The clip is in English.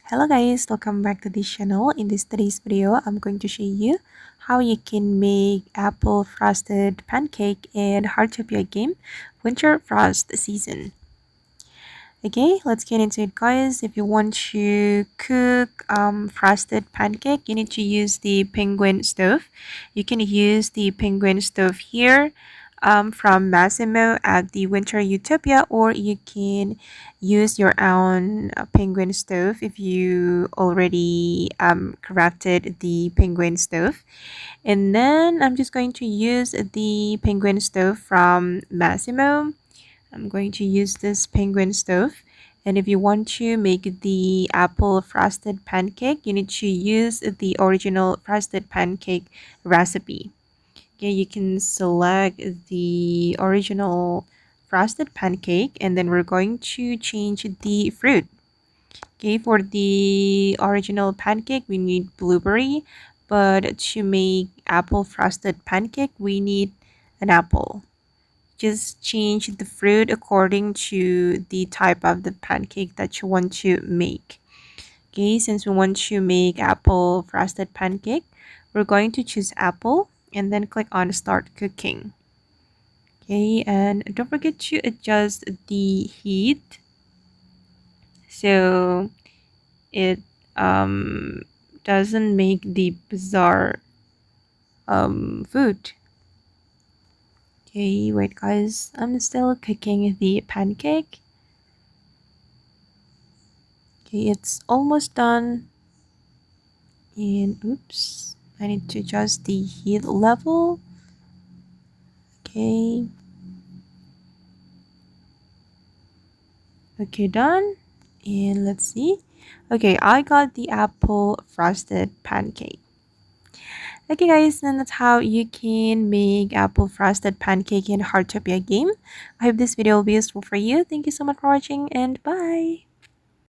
Hello guys, welcome back to this channel. In today's video, I'm going to show you how you can make apple frosted pancake in Heartopia game Winter Frost season. Okay, let's get into it guys. If you want to cook frosted pancake, you need to use the penguin stove. You can use the penguin stove here from Massimo at the Winter Utopia, or you can use your own penguin stove if you already crafted the penguin stove. And then I'm just going to use the penguin stove from Massimo. I'm going to use this penguin stove. And if you want to make the apple frosted pancake, you need to use the original frosted pancake recipe. Okay, you can select the original frosted pancake and then we're going to change the fruit. Okay, for the original pancake, we need blueberry, but to make apple frosted pancake, we need an apple. Just change the fruit according to the type of the pancake that you want to make. Okay, since we want to make apple frosted pancake, we're going to choose apple and then click on start cooking. Okay, and don't forget to adjust the heat so it doesn't make the bizarre food. Okay, wait guys, I'm still cooking the pancake. Okay, it's almost done. And oops, I need to adjust the heat level. Okay. Okay, done. And let's see. Okay, I got the apple frosted pancake. Okay guys, and that's how you can make apple frosted pancake in Heartopia game. I hope this video will be useful for you. Thank you so much for watching and bye.